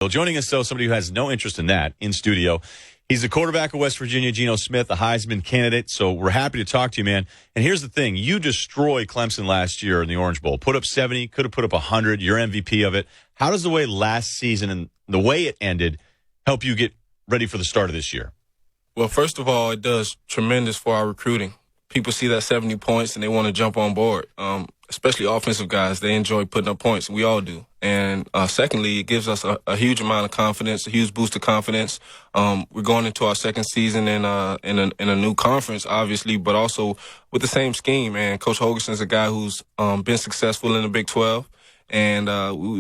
Well, joining us, though, somebody who has no interest in that in studio. He's the quarterback of West Virginia, Geno Smith, a Heisman candidate. So we're happy to talk to you, man. And here's the thing. You destroyed Clemson last year in the Orange Bowl. Put up 70, could have put up 100. You're MVP of it. How does the way last season and the way it ended help you get ready for the start of this year? Well, first of all, it does tremendous for our recruiting. People see that 70 points and they want to jump on board, especially offensive guys. They enjoy putting up points. We all do. And secondly, it gives us a huge amount of confidence, a huge boost of confidence. We're going into our second season in a new conference, obviously, but also with the same scheme. And Coach Holgerson's a guy who's been successful in the Big 12, and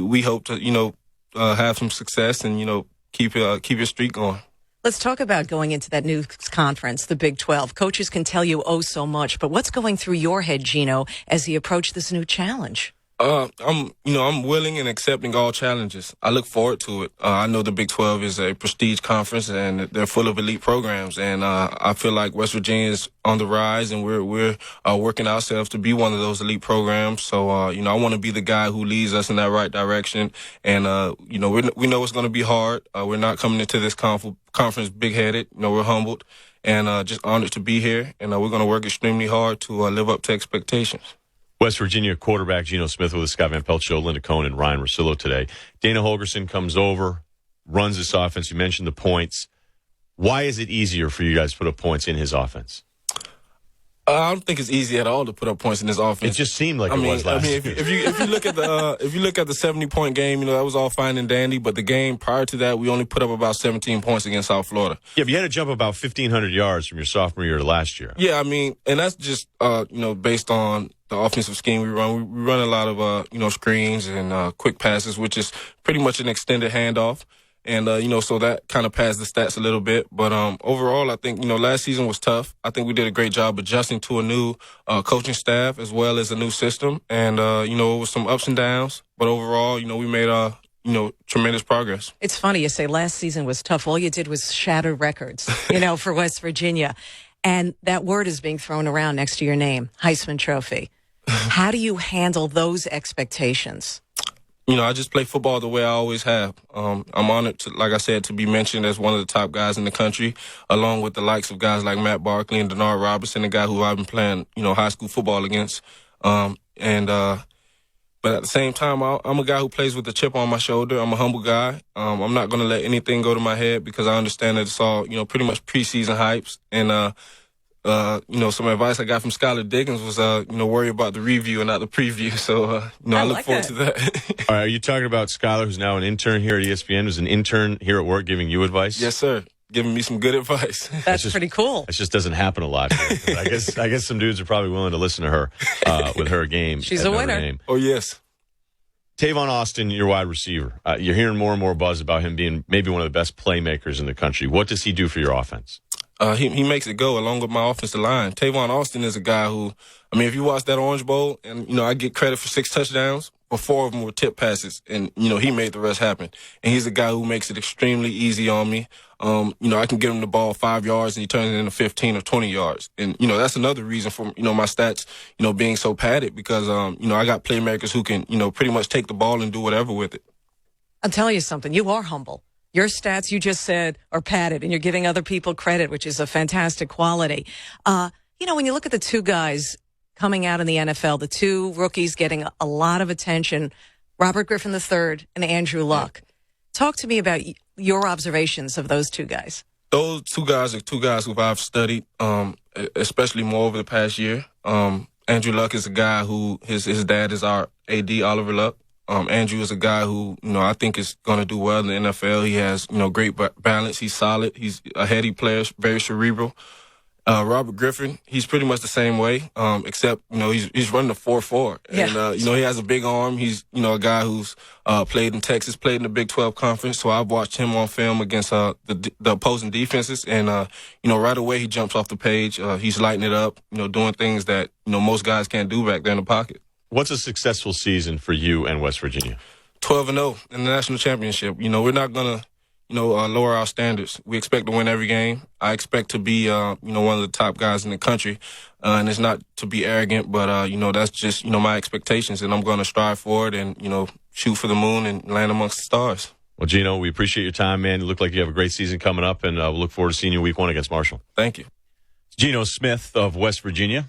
we hope to have some success and keep your streak going. Let's talk about going into that new conference, the Big 12. Coaches can tell you so much, but what's going through your head, Geno, as you approach this new challenge? I'm willing and accepting all challenges. I look forward to it. I know the Big 12 is a prestige conference and they're full of elite programs. And I feel like West Virginia is on the rise and we're working ourselves to be one of those elite programs. So, I want to be the guy who leads us in that right direction. And, we know it's going to be hard. We're not coming into this conference big-headed. We're humbled and just honored to be here. And we're going to work extremely hard to live up to expectations. West Virginia quarterback Geno Smith with the Scott Van Pelt Show, Linda Cohn and Ryan Russillo today. Dana Holgorsen comes over, runs this offense. You mentioned the points. Why is it easier for you guys to put up points in his offense? I don't think it's easy at all to put up points in this offense. It just seemed like it was last year. If you look at the 70-point game, that was all fine and dandy. But the game prior to that, we only put up about 17 points against South Florida. Yeah, but you had to jump about 1,500 yards from your sophomore year to last year. Yeah, and that's just based on the offensive scheme we run. We run a lot of screens and quick passes, which is pretty much an extended handoff. And, so that kind of pads the stats a little bit. But overall, I think, last season was tough. I think we did a great job adjusting to a new coaching staff as well as a new system. And, it was some ups and downs. But overall, we made, tremendous progress. It's funny you say last season was tough. All you did was shatter records, for West Virginia. And that word is being thrown around next to your name, Heisman Trophy. How do you handle those expectations? I just play football the way I always have. I'm honored, to be mentioned as one of the top guys in the country, along with the likes of guys like Matt Barkley and Denard Robinson, a guy who I've been playing, high school football against. But at the same time, I'm a guy who plays with a chip on my shoulder. I'm a humble guy. I'm not going to let anything go to my head because I understand that it's all, pretty much preseason hypes. And, some advice I got from Skylar Diggins was, worry about the review and not the preview. So, I look forward to that. All right, are you talking about Skylar, who's now an intern here at ESPN, who's an intern here at work giving you advice? Yes, sir. Giving me some good advice. That's pretty cool. It just doesn't happen a lot. I guess some dudes are probably willing to listen to her with her game. She's a winner. Oh, yes. Tavon Austin, your wide receiver. You're hearing more and more buzz about him being maybe one of the best playmakers in the country. What does he do for your offense? He makes it go along with my offensive line. Tavon Austin is a guy who, if you watch that Orange Bowl, and, I get credit for 6 touchdowns, but 4 of them were tip passes, and, he made the rest happen. And he's a guy who makes it extremely easy on me. I can give him the ball 5 yards, and he turns it into 15 or 20 yards. And, that's another reason for, my stats, being so padded because, I got playmakers who can, pretty much take the ball and do whatever with it. I'll tell you something. You are humble. Your stats, you just said, are padded, and you're giving other people credit, which is a fantastic quality. When you look at the two guys coming out in the NFL, the two rookies getting a lot of attention, Robert Griffin III and Andrew Luck. Talk to me about your observations of those two guys. Those two guys are two guys who I've studied, especially more over the past year. Andrew Luck is a guy who his dad is our AD, Oliver Luck. Andrew is a guy who, I think is going to do well in the NFL. He has, great balance. He's solid. He's a heady player, very cerebral. Robert Griffin, he's pretty much the same way, except, he's running a 4.4. And, he has a big arm. He's, a guy who's played in Texas, played in the Big 12 conference. So I've watched him on film against the opposing defenses. And, right away he jumps off the page. He's lighting it up, doing things that, most guys can't do back there in the pocket. What's a successful season for you and West Virginia? 12-0 in the national championship. We're not going to, lower our standards. We expect to win every game. I expect to be, one of the top guys in the country. And it's not to be arrogant, but, that's just, my expectations. And I'm going to strive for it and, shoot for the moon and land amongst the stars. Well, Geno, we appreciate your time, man. You look like you have a great season coming up, and we'll look forward to seeing you week 1 against Marshall. Thank you. Geno Smith of West Virginia.